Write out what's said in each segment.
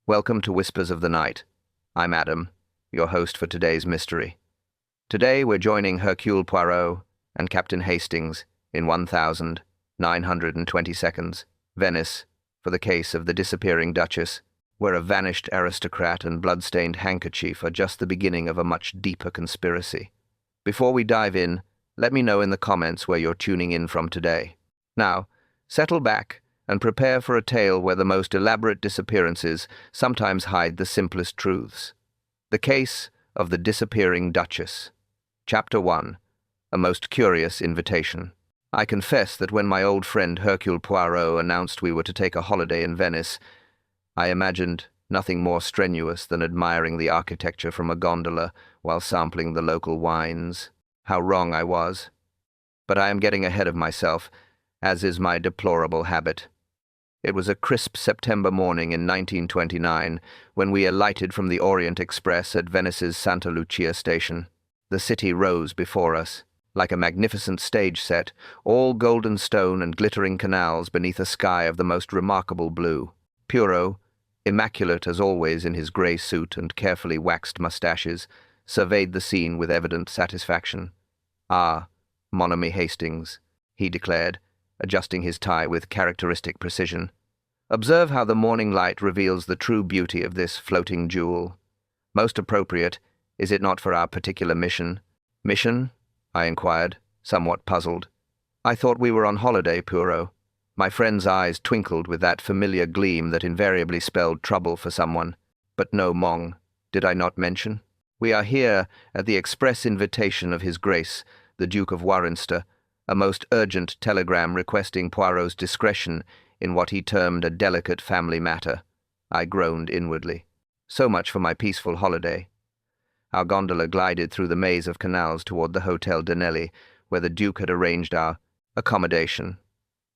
Welcome to Whispers of the Night. I'm Adam, your host for today's mystery. Today we're joining Hercule Poirot and Captain Hastings in 1920 seconds, Venice, for the case of the disappearing Duchess, where a vanished aristocrat and blood-stained handkerchief are just the beginning of a much deeper conspiracy. Before we dive in, let me know in the comments where you're tuning in from today. Now, settle back and prepare for a tale where the most elaborate disappearances sometimes hide the simplest truths. The Case of the Disappearing Duchess. Chapter 1. A Most Curious Invitation. I confess that when my old friend Hercule Poirot announced we were to take a holiday in Venice, I imagined nothing more strenuous than admiring the architecture from a gondola while sampling the local wines. How wrong I was. But I am getting ahead of myself, as is my deplorable habit. It was a crisp September morning in 1929 when we alighted from the Orient Express at Venice's Santa Lucia station. The city rose before us, like a magnificent stage set, all golden stone and glittering canals beneath a sky of the most remarkable blue. Poirot, immaculate as always in his grey suit and carefully waxed moustaches, surveyed the scene with evident satisfaction. "Ah, mon ami Hastings," he declared, adjusting his tie with characteristic precision. "Observe how the morning light reveals the true beauty of this floating jewel. Most appropriate, is it not, for our particular mission?" "Mission?" I inquired, somewhat puzzled. "I thought we were on holiday, Poirot." My friend's eyes twinkled with that familiar gleam that invariably spelled trouble for someone. "But no, Mong, did I not mention? We are here at the express invitation of His Grace, the Duke of Warrinster, a most urgent telegram requesting Poirot's discretion in what he termed a delicate family matter." I groaned inwardly. So much for my peaceful holiday. Our gondola glided through the maze of canals toward the Hotel Danelli, where the Duke had arranged our accommodation.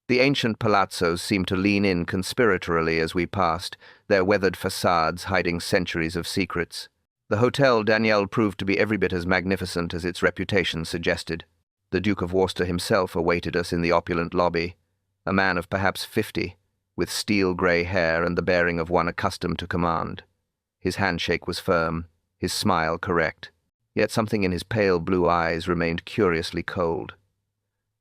The ancient palazzos seemed to lean in conspiratorially as we passed, their weathered facades hiding centuries of secrets. The Hotel Daniel proved to be every bit as magnificent as its reputation suggested. The Duke of Worcester himself awaited us in the opulent lobby, a man of perhaps 50, with steel-grey hair and the bearing of one accustomed to command. His handshake was firm, his smile correct, yet something in his pale blue eyes remained curiously cold.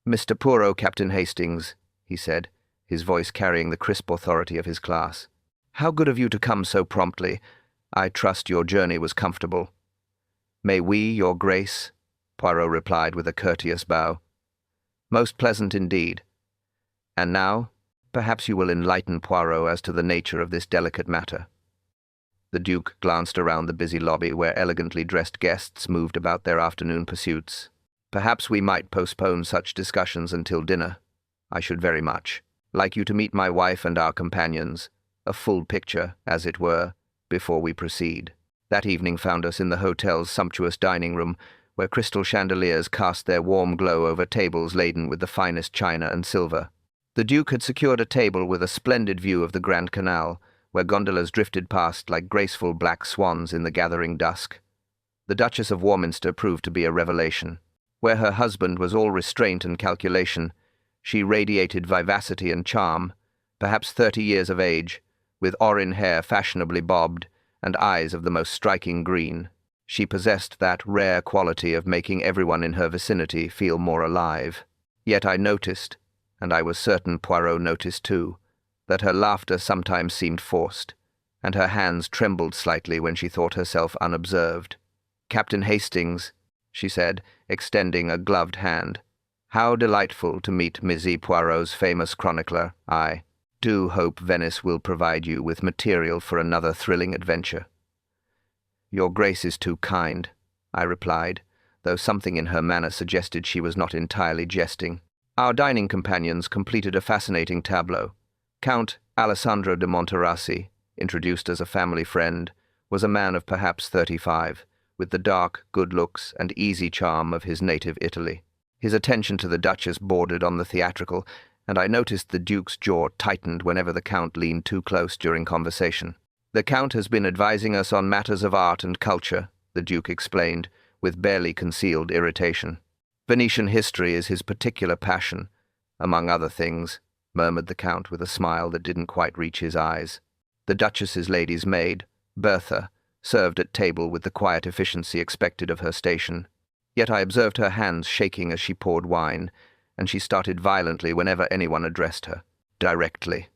"Mr. Poirot, Captain Hastings," he said, his voice carrying the crisp authority of his class. "How good of you to come so promptly. I trust your journey was comfortable." "May we, your grace?" Poirot replied with a courteous bow. "Most pleasant indeed. And now, perhaps you will enlighten Poirot as to the nature of this delicate matter." The Duke glanced around the busy lobby where elegantly dressed guests moved about their afternoon pursuits. "Perhaps we might postpone such discussions until dinner. I should very much like you to meet my wife and our companions, a full picture, as it were, before we proceed." That evening found us in the hotel's sumptuous dining room, where crystal chandeliers cast their warm glow over tables laden with the finest china and silver. The Duke had secured a table with a splendid view of the Grand Canal, where gondolas drifted past like graceful black swans in the gathering dusk. The Duchess of Warminster proved to be a revelation. Where her husband was all restraint and calculation, she radiated vivacity and charm, perhaps 30 years of age, with auburn hair fashionably bobbed, and eyes of the most striking green. She possessed that rare quality of making everyone in her vicinity feel more alive. Yet I noticed, and I was certain Poirot noticed too, that her laughter sometimes seemed forced, and her hands trembled slightly when she thought herself unobserved. "Captain Hastings," she said, extending a gloved hand, "how delightful to meet Mizzy Poirot's famous chronicler. I do hope Venice will provide you with material for another thrilling adventure." "Your Grace is too kind," I replied, though something in her manner suggested she was not entirely jesting. Our dining companions completed a fascinating tableau. Count Alessandro de Monterassi, introduced as a family friend, was a man of perhaps 35, with the dark good looks and easy charm of his native Italy. His attention to the Duchess bordered on the theatrical, and I noticed the Duke's jaw tightened whenever the Count leaned too close during conversation. "The Count has been advising us on matters of art and culture," the Duke explained, with barely concealed irritation. "Venetian history is his particular passion, among other things," murmured the Count with a smile that didn't quite reach his eyes. The Duchess's lady's maid, Bertha, served at table with the quiet efficiency expected of her station. Yet I observed her hands shaking as she poured wine, and she started violently whenever anyone addressed her, directly.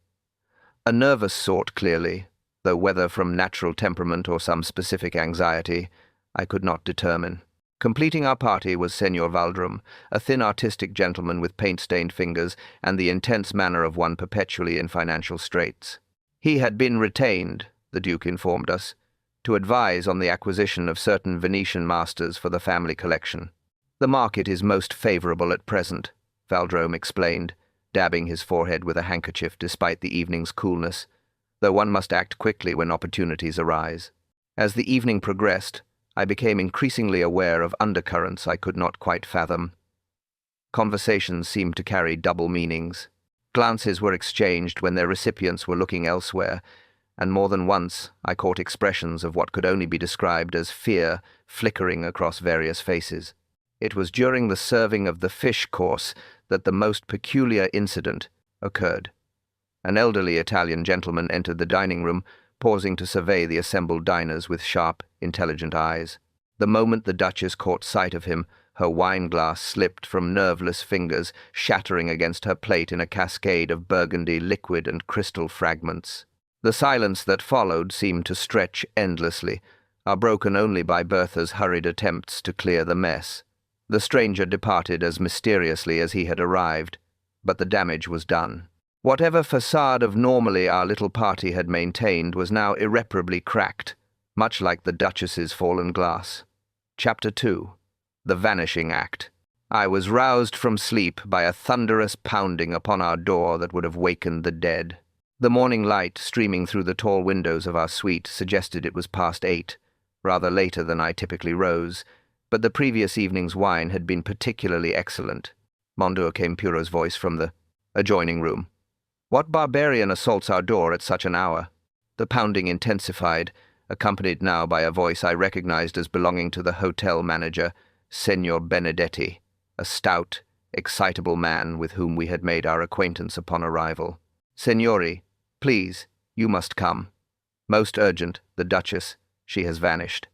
A nervous sort, clearly, though whether from natural temperament or some specific anxiety, I could not determine. Completing our party was Senor Valdrum, a thin artistic gentleman with paint-stained fingers and the intense manner of one perpetually in financial straits. He had been retained, the Duke informed us, to advise on the acquisition of certain Venetian masters for the family collection. The market is most favorable at present, Valdrum explained, dabbing his forehead with a handkerchief despite the evening's coolness, though one must act quickly when opportunities arise. As the evening progressed, I became increasingly aware of undercurrents I could not quite fathom. Conversations seemed to carry double meanings. Glances were exchanged when their recipients were looking elsewhere, and more than once I caught expressions of what could only be described as fear flickering across various faces. It was during the serving of the fish course that the most peculiar incident occurred. An elderly Italian gentleman entered the dining room, pausing to survey the assembled diners with sharp, intelligent eyes. The moment the Duchess caught sight of him, her wine-glass slipped from nerveless fingers, shattering against her plate in a cascade of burgundy liquid and crystal fragments. The silence that followed seemed to stretch endlessly, broken only by Bertha's hurried attempts to clear the mess. The stranger departed as mysteriously as he had arrived, but the damage was done. Whatever facade of normalcy our little party had maintained was now irreparably cracked, much like the Duchess's fallen glass. Chapter 2. The Vanishing Act. I was roused from sleep by a thunderous pounding upon our door that would have wakened the dead. The morning light streaming through the tall windows of our suite suggested it was past 8, rather later than I typically rose, but the previous evening's wine had been particularly excellent. Mondor came Poirot's voice from the adjoining room. What barbarian assaults our door at such an hour? The pounding intensified, accompanied now by a voice I recognized as belonging to the hotel manager, Signor Benedetti, a stout, excitable man with whom we had made our acquaintance upon arrival. Signori, please, you must come. Most urgent, the Duchess. She has vanished.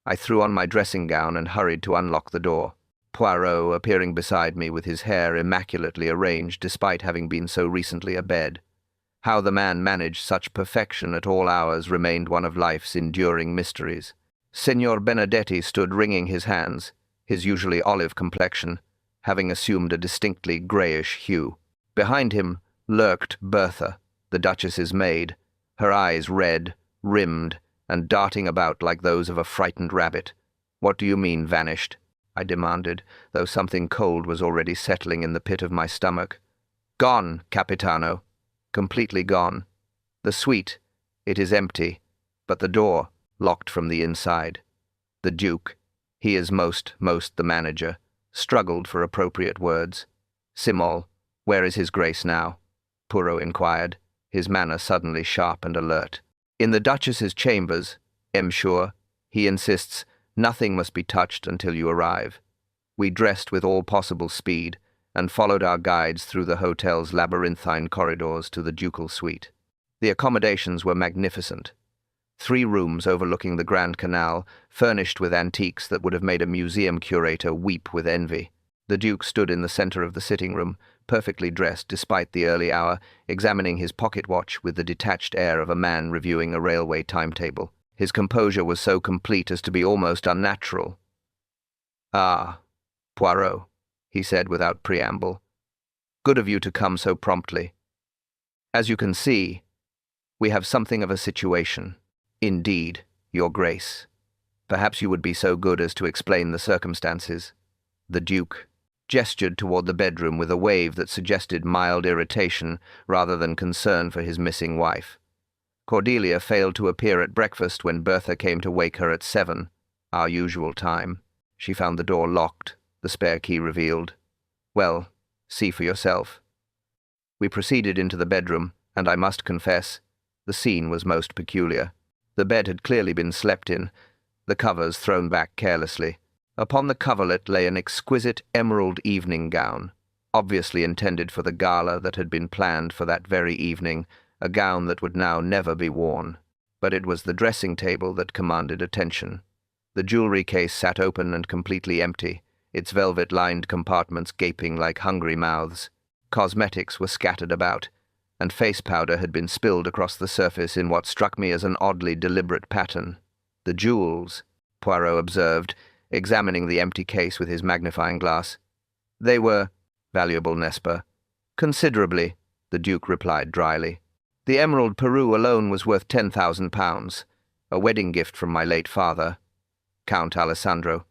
I threw on my dressing gown and hurried to unlock the door. Poirot appearing beside me with his hair immaculately arranged despite having been so recently abed. How the man managed such perfection at all hours remained one of life's enduring mysteries. Signor Benedetti stood wringing his hands, his usually olive complexion having assumed a distinctly greyish hue. Behind him lurked Bertha, the Duchess's maid, her eyes red, rimmed, and darting about like those of a frightened rabbit. What do you mean, vanished? I demanded, though something cold was already settling in the pit of my stomach. Gone, Capitano. Completely gone. The suite, it is empty, but the door, locked from the inside. The Duke, he is most the manager, struggled for appropriate words. Simol, where is his grace now? Poirot inquired, his manner suddenly sharp and alert. In the Duchess's chambers, Monsieur, he insists, nothing must be touched until you arrive. We dressed with all possible speed and followed our guides through the hotel's labyrinthine corridors to the ducal suite. The accommodations were magnificent. 3 rooms overlooking the Grand Canal, furnished with antiques that would have made a museum curator weep with envy. The Duke stood in the center of the sitting room, perfectly dressed despite the early hour, examining his pocket watch with the detached air of a man reviewing a railway timetable. His composure was so complete as to be almost unnatural. Ah, Poirot, he said without preamble. Good of you to come so promptly. As you can see, we have something of a situation. Indeed, Your Grace. Perhaps you would be so good as to explain the circumstances. The Duke gestured toward the bedroom with a wave that suggested mild irritation rather than concern for his missing wife. Cordelia failed to appear at breakfast when Bertha came to wake her at 7, our usual time. She found the door locked, the spare key revealed. Well, see for yourself. We proceeded into the bedroom, and I must confess, the scene was most peculiar. The bed had clearly been slept in, the covers thrown back carelessly. Upon the coverlet lay an exquisite emerald evening gown, obviously intended for the gala that had been planned for that very evening a gown that would now never be worn. But it was the dressing table that commanded attention. The jewelry case sat open and completely empty, its velvet-lined compartments gaping like hungry mouths. Cosmetics were scattered about, and face powder had been spilled across the surface in what struck me as an oddly deliberate pattern. "The jewels," Poirot observed, examining the empty case with his magnifying glass. "They were valuable, n'est-ce pas?" "Considerably," the Duke replied dryly. "The emerald Peru alone was worth £10,000, a wedding gift from my late father." Count Alessandro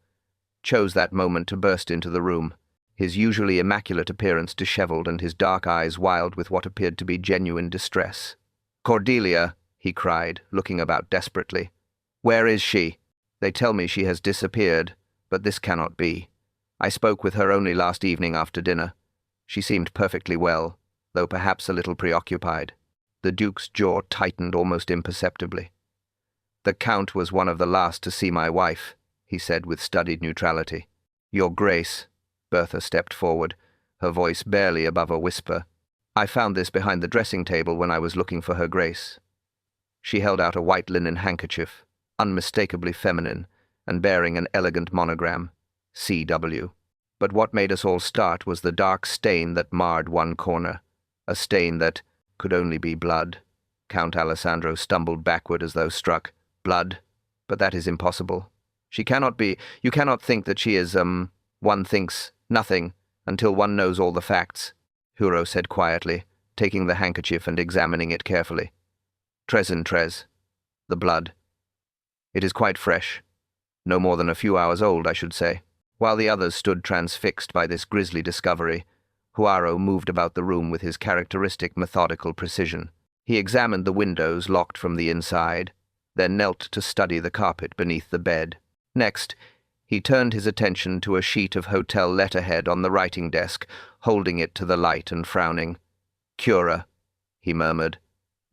chose that moment to burst into the room, his usually immaculate appearance dishevelled and his dark eyes wild with what appeared to be genuine distress. "Cordelia," he cried, looking about desperately. "Where is she? They tell me she has disappeared, but this cannot be. I spoke with her only last evening after dinner. She seemed perfectly well, though perhaps a little preoccupied." The Duke's jaw tightened almost imperceptibly. "The Count was one of the last to see my wife," he said with studied neutrality. "Your Grace," Bertha stepped forward, her voice barely above a whisper. "I found this behind the dressing table when I was looking for her Grace." She held out a white linen handkerchief, unmistakably feminine, and bearing an elegant monogram, C.W. But what made us all start was the dark stain that marred one corner, a stain that could only be blood. Count Alessandro stumbled backward as though struck. "Blood? But that is impossible. She cannot be. You cannot think that she is, one thinks nothing until one knows all the facts," Poirot said quietly, taking the handkerchief and examining it carefully. "Tres in tres. The blood. It is quite fresh. No more than a few hours old, I should say." While the others stood transfixed by this grisly discovery, Poirot moved about the room with his characteristic methodical precision. He examined the windows locked from the inside, then knelt to study the carpet beneath the bed. Next, he turned his attention to a sheet of hotel letterhead on the writing desk, holding it to the light and frowning. "Cura," he murmured,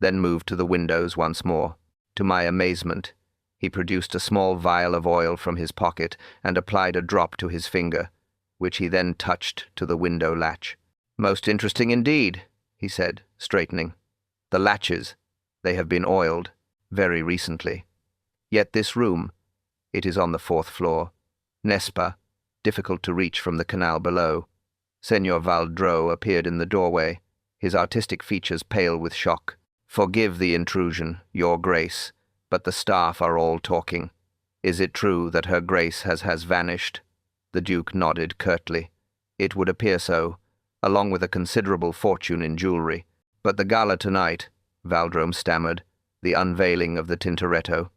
then moved to the windows once more. To my amazement, he produced a small vial of oil from his pocket and applied a drop to his finger, which he then touched to the window latch. "Most interesting indeed," he said, straightening. "The latches, they have been oiled, very recently. Yet this room, it is on the 4th floor, n'est-ce pas, difficult to reach from the canal below." Senor Valdreau appeared in the doorway, his artistic features pale with shock. "Forgive the intrusion, Your Grace, but the staff are all talking. Is it true that Her Grace has vanished?" The Duke nodded curtly. "It would appear so, along with a considerable fortune in jewelry. But the gala tonight," Valdreau stammered, "the unveiling of the Tintoretto.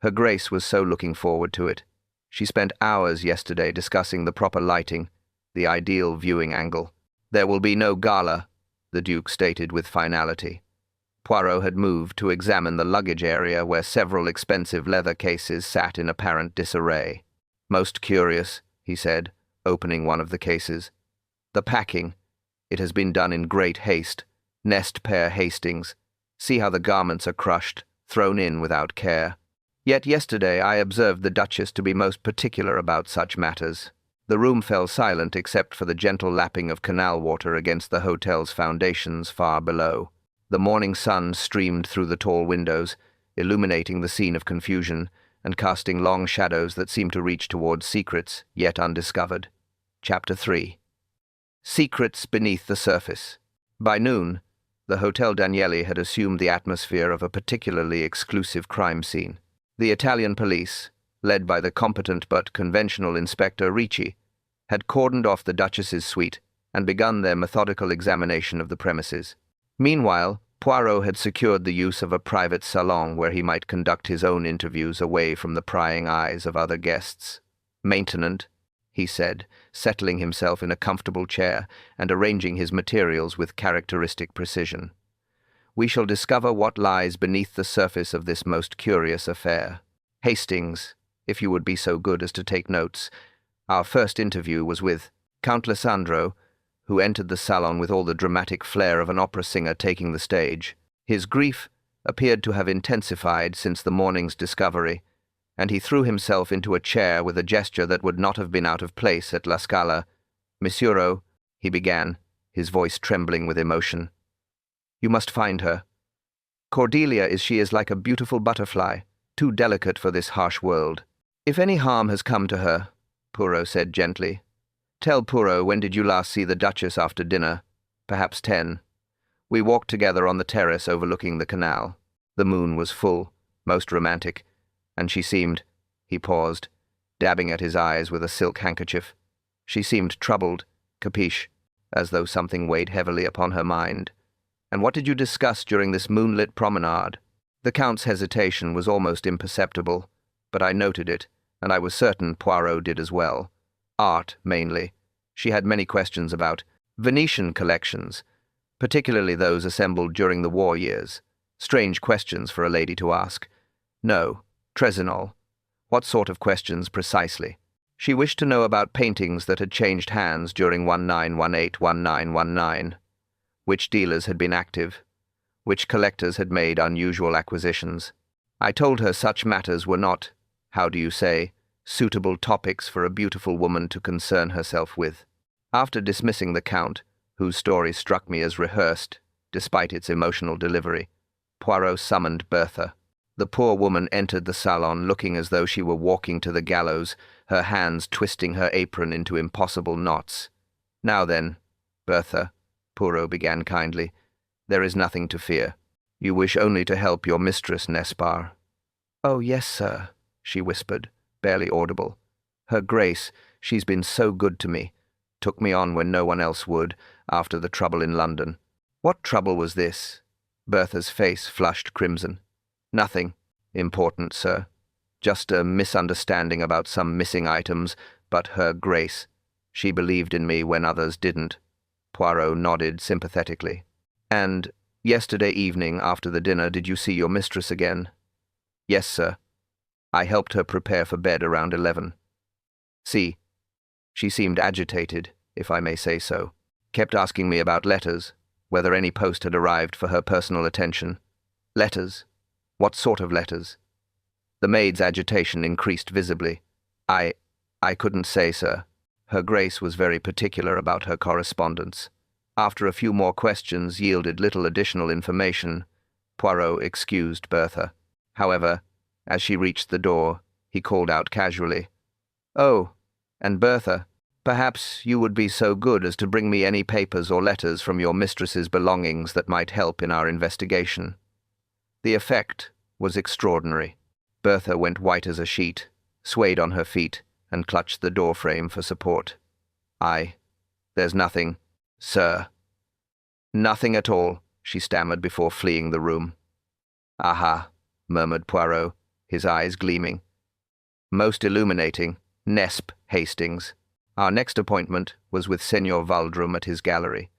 Her Grace was so looking forward to it. She spent hours yesterday discussing the proper lighting, the ideal viewing angle." "There will be no gala," the Duke stated with finality. Poirot had moved to examine the luggage area where several expensive leather cases sat in apparent disarray. "Most curious," he said, opening one of the cases. "The packing. It has been done in great haste. Nest pair Hastings. See how the garments are crushed, thrown in without care. Yet yesterday I observed the Duchess to be most particular about such matters." The room fell silent except for the gentle lapping of canal water against the hotel's foundations far below. The morning sun streamed through the tall windows, illuminating the scene of confusion and casting long shadows that seemed to reach towards secrets yet undiscovered. Chapter 3. Secrets beneath the surface. By noon, the Hotel Danieli had assumed the atmosphere of a particularly exclusive crime scene. The Italian police, led by the competent but conventional Inspector Ricci, had cordoned off the Duchess's suite and begun their methodical examination of the premises. Meanwhile, Poirot had secured the use of a private salon where he might conduct his own interviews away from the prying eyes of other guests. "Maintenant," he said, settling himself in a comfortable chair and arranging his materials with characteristic precision. "We shall discover what lies beneath the surface of this most curious affair. Hastings, if you would be so good as to take notes. Our first interview was with Count Alessandro, who entered the salon with all the dramatic flair of an opera singer taking the stage. His grief appeared to have intensified since the morning's discovery, and he threw himself into a chair with a gesture that would not have been out of place at La Scala. "Monsieur," he began, his voice trembling with emotion. "You must find her. She is like a beautiful butterfly, too delicate for this harsh world. If any harm has come to her, Poirot said gently. Tell Poirot, when did you last see the Duchess after dinner? Perhaps 10. We walked together on the terrace overlooking the canal. The moon was full, most romantic, and she seemed— He paused, dabbing at his eyes with a silk handkerchief. She seemed troubled, capiche, as though something weighed heavily upon her mind. And what did you discuss during this moonlit promenade? The Count's hesitation was almost imperceptible, but I noted it, and I was certain Poirot did as well. Art, mainly. She had many questions about Venetian collections, particularly those assembled during the war years. Strange questions for a lady to ask. No, Tresinol. What sort of questions precisely? She wished to know about paintings that had changed hands during 1918-1919. Which dealers had been active, which collectors had made unusual acquisitions. I told her such matters were not, how do you say, suitable topics for a beautiful woman to concern herself with. After dismissing the Count, whose story struck me as rehearsed, despite its emotional delivery, Poirot summoned Bertha. The poor woman entered the salon looking as though she were walking to the gallows, her hands twisting her apron into impossible knots. Now then, Bertha, Poirot began kindly, there is nothing to fear. You wish only to help your mistress, n'est-ce pas? Oh, yes, sir, she whispered, barely audible. Her Grace, she's been so good to me. Took me on when no one else would, after the trouble in London. What trouble was this? Bertha's face flushed crimson. Nothing important, sir. Just a misunderstanding about some missing items, but Her Grace. She believed in me when others didn't. Poirot nodded sympathetically. And yesterday evening, after the dinner, did you see your mistress again? Yes, sir. I helped her prepare for bed around 11. See, she seemed agitated, if I may say so. Kept asking me about letters, whether any post had arrived for her personal attention. Letters? What sort of letters? The maid's agitation increased visibly. I couldn't say, sir. Her Grace was very particular about her correspondence. After a few more questions yielded little additional information, Poirot excused Bertha. However, as she reached the door, he called out casually, "Oh, and Bertha, perhaps you would be so good as to bring me any papers or letters from your mistress's belongings that might help in our investigation." The effect was extraordinary. Bertha went white as a sheet, swayed on her feet, and clutched the door frame for support. There's nothing, sir. Nothing at all, she stammered before fleeing the room. Aha, murmured Poirot, his eyes gleaming. Most illuminating, Nesp Hastings. Our next appointment was with Senor Valdrum at his gallery,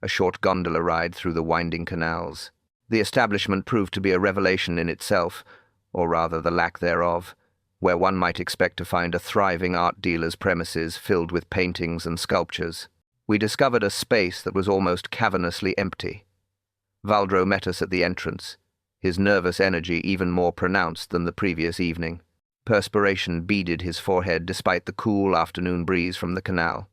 a short gondola ride through the winding canals. The establishment proved to be a revelation in itself, or rather the lack thereof, where one might expect to find a thriving art dealer's premises filled with paintings and sculptures. We discovered a space that was almost cavernously empty. Valdro met us at the entrance, his nervous energy even more pronounced than the previous evening. Perspiration beaded his forehead despite the cool afternoon breeze from the canal.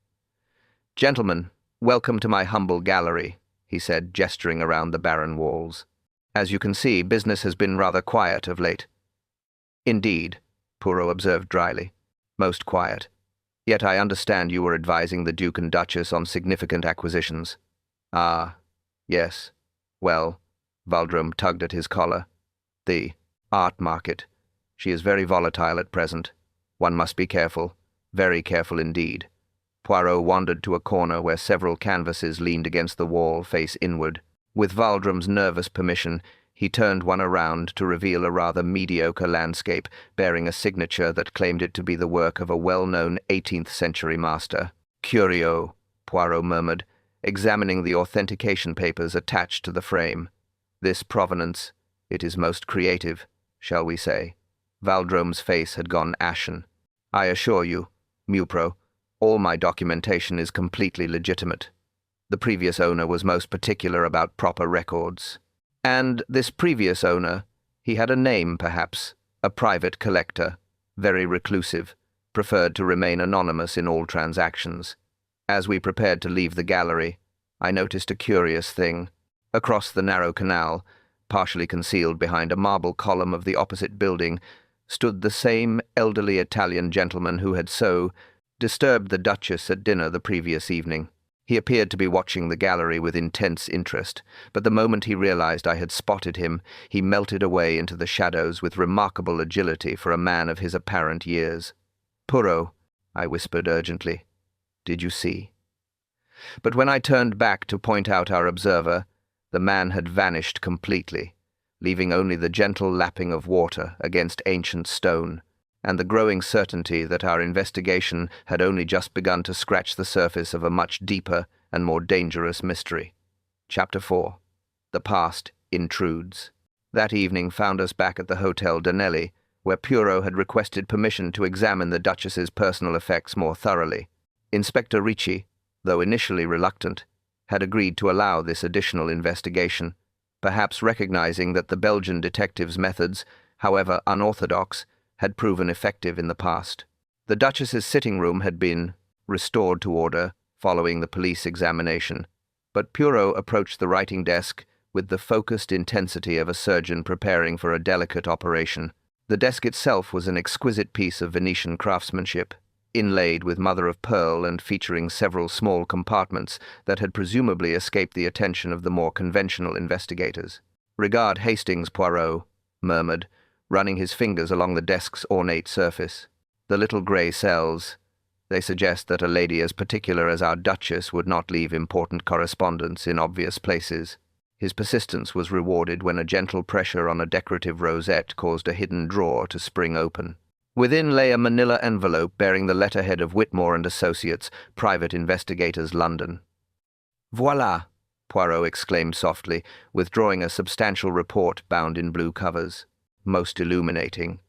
"Gentlemen, welcome to my humble gallery," he said, gesturing around the barren walls. "As you can see, business has been rather quiet of late." "Indeed," Poirot observed dryly. "Most quiet. Yet I understand you were advising the Duke and Duchess on significant acquisitions." "Ah, yes. Well," Valdrum tugged at his collar. "The art market. She is very volatile at present. One must be careful, very careful indeed." Poirot wandered to a corner where several canvases leaned against the wall, face inward. With Valdrum's nervous permission, he turned one around to reveal a rather mediocre landscape bearing a signature that claimed it to be the work of a well-known 18th-century master. "Curieux," Poirot murmured, examining the authentication papers attached to the frame. "This provenance, it is most creative, shall we say." Valdrum's face had gone ashen. "I assure you, Mupro, all my documentation is completely legitimate. The previous owner was most particular about proper records. And this previous owner, he had a name, perhaps, a private collector, very reclusive, preferred to remain anonymous in all transactions. As we prepared to leave the gallery, I noticed a curious thing. Across the narrow canal, partially concealed behind a marble column of the opposite building, stood the same elderly Italian gentleman who had so disturbed the Duchess at dinner the previous evening. He appeared to be watching the gallery with intense interest, but the moment he realized I had spotted him, he melted away into the shadows with remarkable agility for a man of his apparent years. "Poirot," I whispered urgently, "did you see?" But when I turned back to point out our observer, the man had vanished completely, leaving only the gentle lapping of water against ancient stone, and the growing certainty that our investigation had only just begun to scratch the surface of a much deeper and more dangerous mystery. Chapter 4. The Past Intrudes. That evening found us back at the Hotel Danelli, where Poirot had requested permission to examine the Duchess's personal effects more thoroughly. Inspector Ricci, though initially reluctant, had agreed to allow this additional investigation, perhaps recognizing that the Belgian detective's methods, however unorthodox, had proven effective in the past. The Duchess's sitting room had been restored to order following the police examination, but Poirot approached the writing desk with the focused intensity of a surgeon preparing for a delicate operation. The desk itself was an exquisite piece of Venetian craftsmanship, inlaid with mother-of-pearl and featuring several small compartments that had presumably escaped the attention of the more conventional investigators. "Regard Hastings, Poirot," murmured, running his fingers along the desk's ornate surface. "The little grey cells. They suggest that a lady as particular as our Duchess would not leave important correspondence in obvious places." His persistence was rewarded when a gentle pressure on a decorative rosette caused a hidden drawer to spring open. Within lay a manila envelope bearing the letterhead of Whitmore and Associates, Private Investigators, London. "Voilà!" Poirot exclaimed softly, withdrawing a substantial report bound in blue covers. "Most illuminating.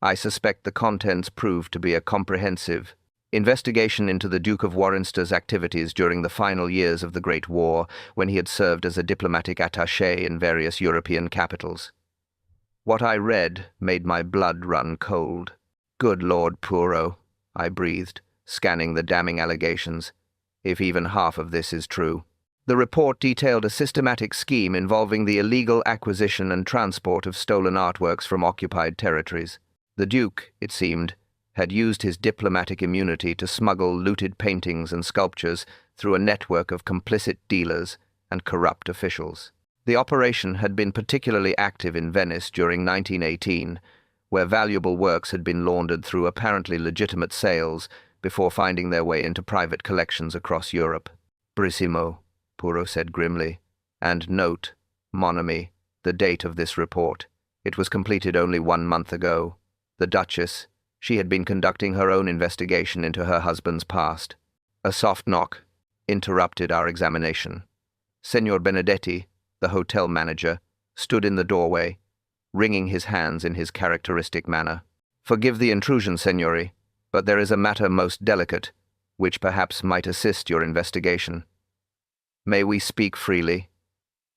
I suspect the contents proved to be a comprehensive investigation into the Duke of Warrenster's activities during the final years of the Great War, when he had served as a diplomatic attaché in various European capitals." What I read made my blood run cold. "Good Lord, Poirot," I breathed, scanning the damning allegations. "If even half of this is true." The report detailed a systematic scheme involving the illegal acquisition and transport of stolen artworks from occupied territories. The Duke, it seemed, had used his diplomatic immunity to smuggle looted paintings and sculptures through a network of complicit dealers and corrupt officials. The operation had been particularly active in Venice during 1918, where valuable works had been laundered through apparently legitimate sales before finding their way into private collections across Europe. "Bravissimo," Poirot said grimly. "And note, mon ami, the date of this report. It was completed only 1 month ago. The Duchess, she had been conducting her own investigation into her husband's past." A soft knock interrupted our examination. Signor Benedetti, the hotel manager, stood in the doorway, wringing his hands in his characteristic manner. "Forgive the intrusion, signori, but there is a matter most delicate, which perhaps might assist your investigation." "May we speak freely?"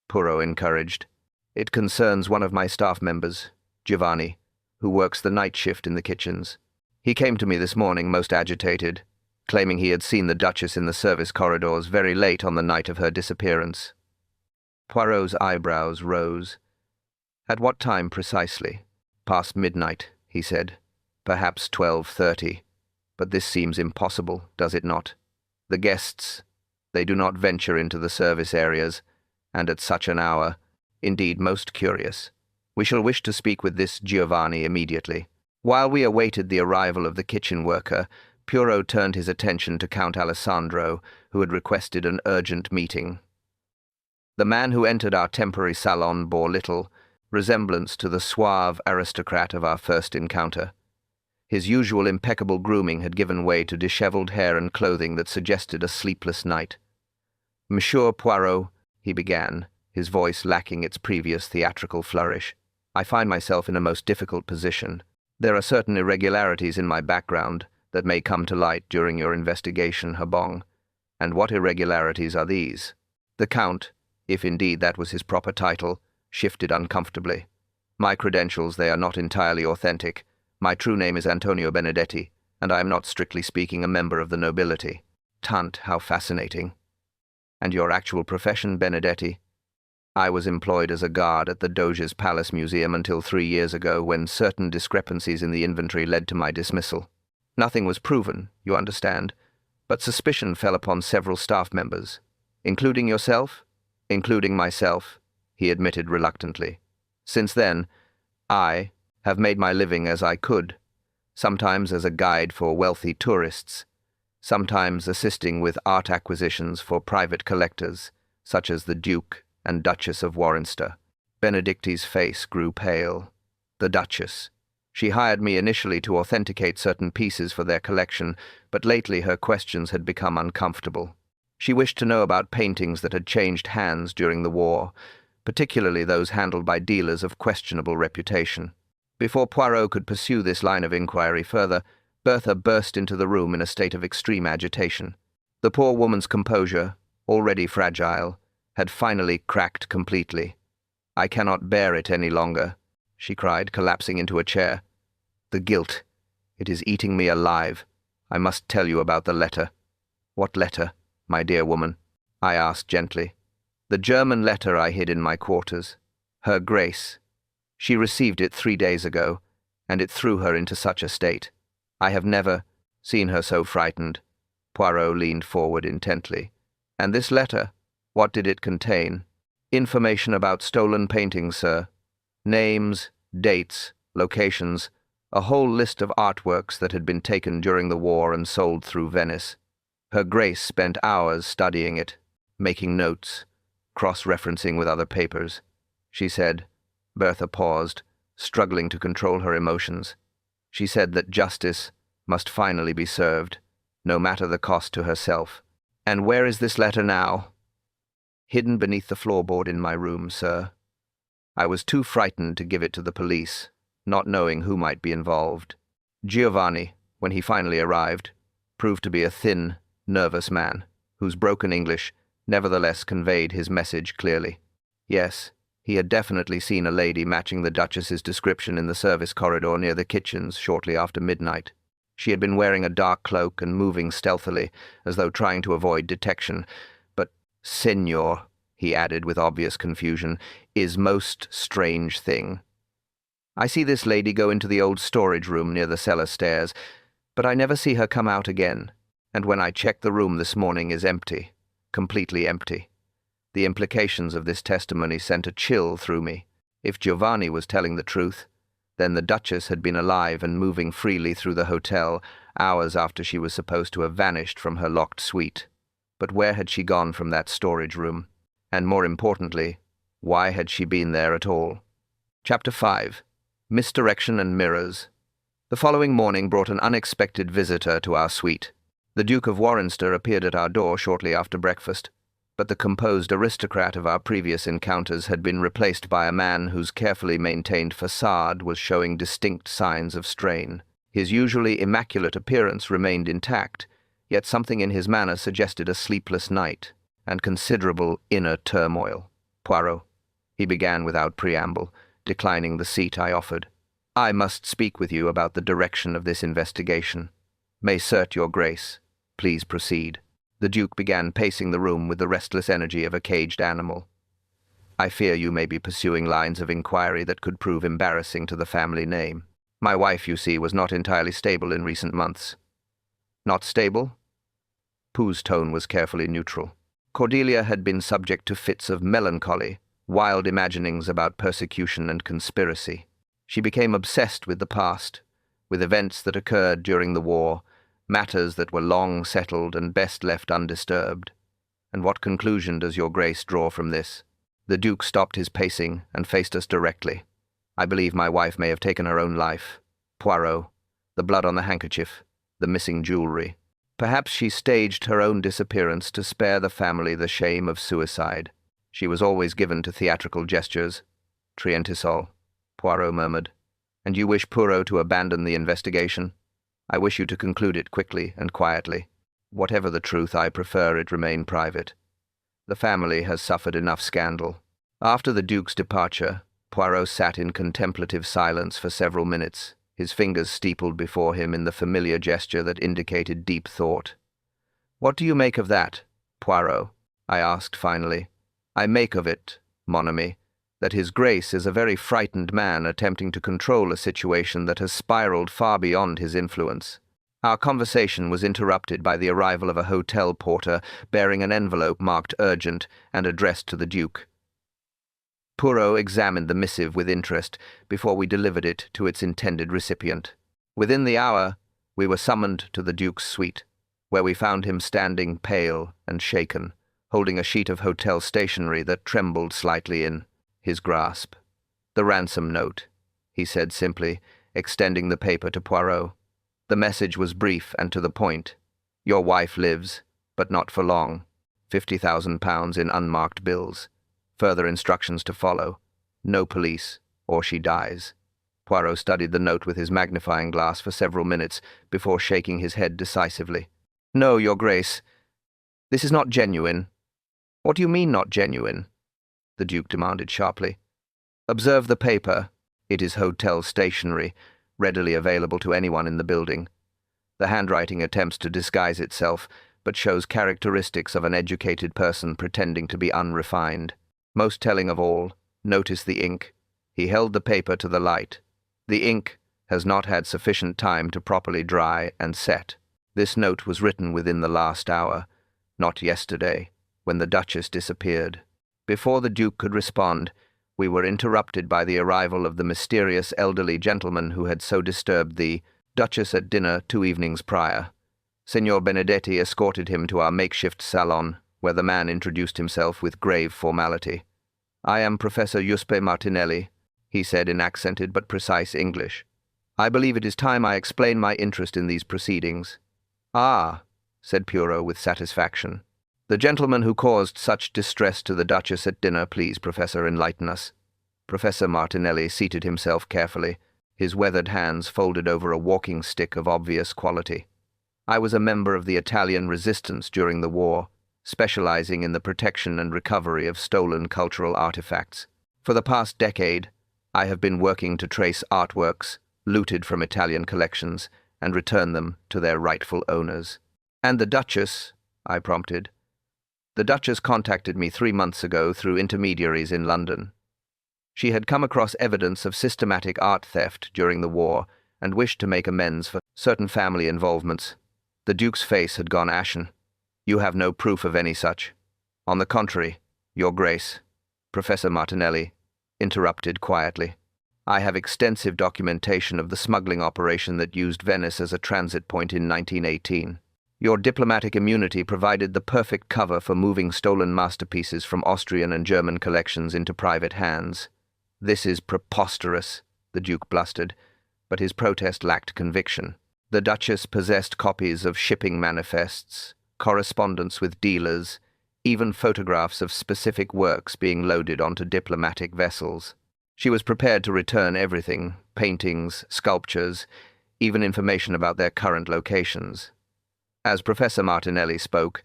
Poirot encouraged. "It concerns one of my staff members, Giovanni, who works the night shift in the kitchens. He came to me this morning most agitated, claiming he had seen the Duchess in the service corridors very late on the night of her disappearance." Poirot's eyebrows rose. "At what time precisely?" "Past midnight," he said. "Perhaps 12:30. But this seems impossible, does it not? The guests, they do not venture into the service areas, and at such an hour, indeed most curious. We shall wish to speak with this Giovanni immediately." While we awaited the arrival of the kitchen worker, Poirot turned his attention to Count Alessandro, who had requested an urgent meeting. The man who entered our temporary salon bore little resemblance to the suave aristocrat of our first encounter. His usual impeccable grooming had given way to disheveled hair and clothing that suggested a sleepless night. "Monsieur Poirot," he began, his voice lacking its previous theatrical flourish, "I find myself in a most difficult position. There are certain irregularities in my background that may come to light during your investigation, Habong. And what irregularities are these?" The Count, if indeed that was his proper title, shifted uncomfortably. "My credentials, they are not entirely authentic. My true name is Antonio Benedetti, and I am not strictly speaking a member of the nobility." "Tant, how fascinating." "And your actual profession, Benedetti?" I was employed as a guard at the Doge's Palace Museum until 3 years ago, when certain discrepancies in the inventory led to my dismissal. Nothing was proven, you understand, but suspicion fell upon several staff members. Including yourself? Including myself, he admitted reluctantly. Since then, I have made my living as I could, sometimes as a guide for wealthy tourists, sometimes assisting with art acquisitions for private collectors, such as the Duke and Duchess of Warrinster. Benedicti's face grew pale. The Duchess. She hired me initially to authenticate certain pieces for their collection, but lately her questions had become uncomfortable. She wished to know about paintings that had changed hands during the war, particularly those handled by dealers of questionable reputation. Before Poirot could pursue this line of inquiry further, Bertha burst into the room in a state of extreme agitation. The poor woman's composure, already fragile, had finally cracked completely. "I cannot bear it any longer," she cried, collapsing into a chair. "The guilt. It is eating me alive. I must tell you about the letter." "What letter, my dear woman?" I asked gently. "The German letter I hid in my quarters. Her Grace. She received it 3 days ago, and it threw her into such a state. I have never seen her so frightened." Poirot leaned forward intently. "And this letter? What did it contain?" "Information about stolen paintings, sir. Names, dates, locations, a whole list of artworks that had been taken during the war and sold through Venice. Her Grace spent hours studying it, making notes, cross-referencing with other papers," she said. Bertha paused, struggling to control her emotions. She said that justice must finally be served, no matter the cost to herself. "And where is this letter now?" "Hidden beneath the floorboard in my room, sir. I was too frightened to give it to the police, not knowing who might be involved. Giovanni, when he finally arrived, proved to be a thin, nervous man, whose broken English nevertheless conveyed his message clearly. Yes, he had definitely seen a lady matching the Duchess's description in the service corridor near the kitchens shortly after midnight. She had been wearing a dark cloak and moving stealthily, as though trying to avoid detection. But, Senor, he added with obvious confusion, is most strange thing. I see this lady go into the old storage room near the cellar stairs, but I never see her come out again, and when I checked the room this morning is empty, completely empty. The implications of this testimony sent a chill through me. If Giovanni was telling the truth, then the Duchess had been alive and moving freely through the hotel hours after she was supposed to have vanished from her locked suite. But where had she gone from that storage room? And more importantly, why had she been there at all? Chapter 5. Misdirection and Mirrors. The following morning brought an unexpected visitor to our suite. The Duke of Warrinster appeared at our door shortly after breakfast, but the composed aristocrat of our previous encounters had been replaced by a man whose carefully maintained facade was showing distinct signs of strain. His usually immaculate appearance remained intact, yet something in his manner suggested a sleepless night and considerable inner turmoil. "Poirot," he began without preamble, declining the seat I offered, "I must speak with you about the direction of this investigation. May cert your grace. Please proceed." The Duke began pacing the room with the restless energy of a caged animal. "I fear you may be pursuing lines of inquiry that could prove embarrassing to the family name. My wife, you see, was not entirely stable in recent months." "Not stable?" Pooh's tone was carefully neutral. "Cordelia had been subject to fits of melancholy, wild imaginings about persecution and conspiracy. She became obsessed with the past, with events that occurred during the war, matters that were long settled and best left undisturbed. And what conclusion does your grace draw from this?" The Duke stopped his pacing and faced us directly. "I believe my wife may have taken her own life. Poirot, the blood on the handkerchief, the missing jewelry. Perhaps she staged her own disappearance to spare the family the shame of suicide. She was always given to theatrical gestures." "Trientisol," Poirot murmured. "And you wish Poirot to abandon the investigation? I wish you to conclude it quickly and quietly. Whatever the truth, I prefer it remain private. The family has suffered enough scandal." After the Duke's departure, Poirot sat in contemplative silence for several minutes, his fingers steepled before him in the familiar gesture that indicated deep thought. "What do you make of that, Poirot?" I asked finally. "I make of it," mon ami, that His Grace is a very frightened man attempting to control a situation that has spiraled far beyond his influence. Our conversation was interrupted by the arrival of a hotel porter bearing an envelope marked urgent and addressed to the Duke. Poirot examined the missive with interest before we delivered it to its intended recipient. Within the hour, we were summoned to the Duke's suite, where we found him standing pale and shaken, holding a sheet of hotel stationery that trembled slightly in his grasp. "The ransom note," he said simply, extending the paper to Poirot. The message was brief and to the point. "Your wife lives, but not for long. £50,000 in unmarked bills. Further instructions to follow. No police, or she dies." Poirot studied the note with his magnifying glass for several minutes before shaking his head decisively. "No, Your Grace. This is not genuine." "What do you mean, not genuine?" the Duke demanded sharply. "Observe the paper. It is hotel stationery, readily available to anyone in the building. The handwriting attempts to disguise itself, but shows characteristics of an educated person pretending to be unrefined. Most telling of all, notice the ink." He held the paper to the light. "The ink has not had sufficient time to properly dry and set. This note was written within the last hour, not yesterday, when the Duchess disappeared." Before the Duke could respond, we were interrupted by the arrival of the mysterious elderly gentleman who had so disturbed the Duchess at dinner 2 evenings prior. Signor Benedetti escorted him to our makeshift salon, where the man introduced himself with grave formality. "I am Professor Giuseppe Martinelli," he said in accented but precise English. "I believe it is time I explain my interest in these proceedings." "Ah," said Poirot with satisfaction. "The gentleman who caused such distress to the Duchess at dinner, please, Professor, enlighten us." Professor Martinelli seated himself carefully, his weathered hands folded over a walking stick of obvious quality. "I was a member of the Italian resistance during the war, specializing in the protection and recovery of stolen cultural artifacts. For the past decade, I have been working to trace artworks looted from Italian collections and return them to their rightful owners." "And the Duchess?" I prompted. "The Duchess contacted me 3 months ago through intermediaries in London. She had come across evidence of systematic art theft during the war and wished to make amends for certain family involvements." The Duke's face had gone ashen. "You have no proof of any such." "On the contrary, Your Grace," Professor Martinelli interrupted quietly. "I have extensive documentation of the smuggling operation that used Venice as a transit point in 1918. Your diplomatic immunity provided the perfect cover for moving stolen masterpieces from Austrian and German collections into private hands." "This is preposterous," the Duke blustered, but his protest lacked conviction. "The Duchess possessed copies of shipping manifests, correspondence with dealers, even photographs of specific works being loaded onto diplomatic vessels. She was prepared to return everything, paintings, sculptures, even information about their current locations." As Professor Martinelli spoke,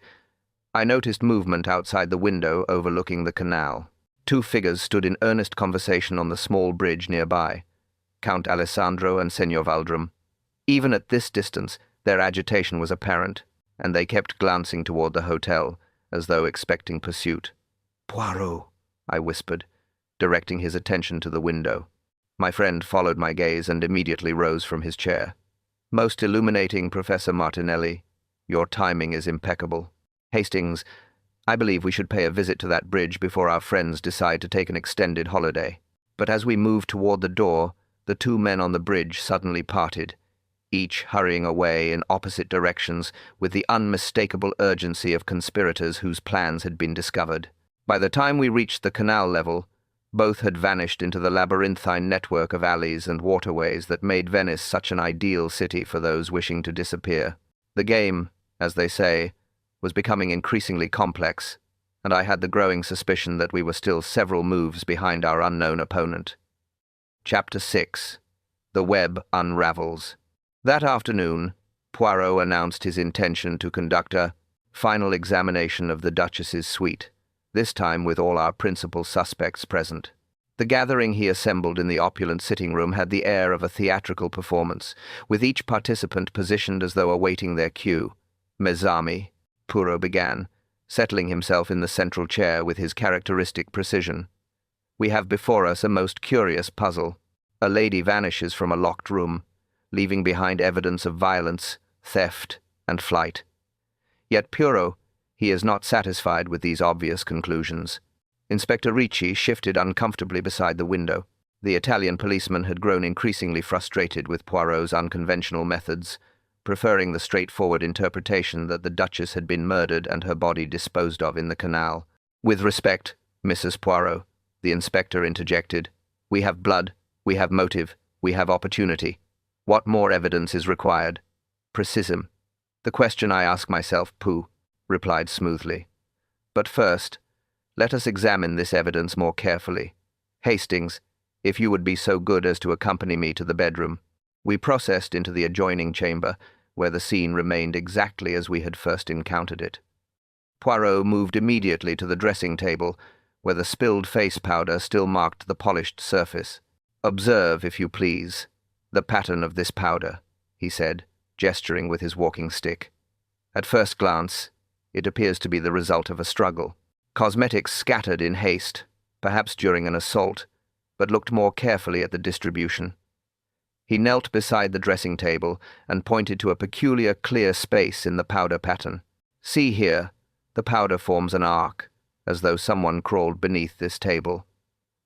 I noticed movement outside the window overlooking the canal. 2 figures stood in earnest conversation on the small bridge nearby, Count Alessandro and Signor Valdrum. Even at this distance, their agitation was apparent, and they kept glancing toward the hotel, as though expecting pursuit. "Poirot," I whispered, directing his attention to the window. My friend followed my gaze and immediately rose from his chair. "Most illuminating, Professor Martinelli. Your timing is impeccable. Hastings, I believe we should pay a visit to that bridge before our friends decide to take an extended holiday." But as we moved toward the door, the 2 men on the bridge suddenly parted, each hurrying away in opposite directions with the unmistakable urgency of conspirators whose plans had been discovered. By the time we reached the canal level, both had vanished into the labyrinthine network of alleys and waterways that made Venice such an ideal city for those wishing to disappear. The game, as they say, was becoming increasingly complex, and I had the growing suspicion that we were still several moves behind our unknown opponent. Chapter 6. The Web Unravels. That afternoon, Poirot announced his intention to conduct a final examination of the Duchess's suite, this time with all our principal suspects present. The gathering he assembled in the opulent sitting room had the air of a theatrical performance, with each participant positioned as though awaiting their cue. "Mes amis," Poirot began, settling himself in the central chair with his characteristic precision. We have before us a most curious puzzle. A lady vanishes from a locked room, leaving behind evidence of violence, theft, and flight. Yet Poirot, he is not satisfied with these obvious conclusions. Inspector Ricci shifted uncomfortably beside the window. The Italian policeman had grown increasingly frustrated with Poirot's unconventional methods, preferring the straightforward interpretation that the Duchess had been murdered and her body disposed of in the canal. "With respect, Mrs. Poirot," the inspector interjected, "we have blood, we have motive, we have opportunity. What more evidence is required?" "Precision. The question I ask myself, Pooh," replied smoothly. "But first, let us examine this evidence more carefully. Hastings, if you would be so good as to accompany me to the bedroom." We processed into the adjoining chamber, where the scene remained exactly as we had first encountered it. Poirot moved immediately to the dressing table, where the spilled face powder still marked the polished surface. "Observe, if you please, the pattern of this powder," he said, gesturing with his walking stick. "At first glance, it appears to be the result of a struggle. Cosmetics scattered in haste, perhaps during an assault, but looked more carefully at the distribution." He knelt beside the dressing table and pointed to a peculiar clear space in the powder pattern. "See here, the powder forms an arc, as though someone crawled beneath this table.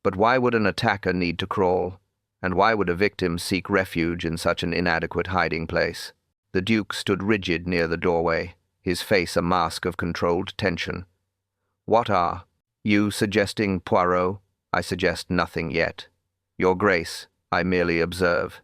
But why would an attacker need to crawl, and why would a victim seek refuge in such an inadequate hiding place?" The Duke stood rigid near the doorway, his face a mask of controlled tension. "What are you suggesting, Poirot?" "I suggest nothing yet. Your Grace, I merely observe."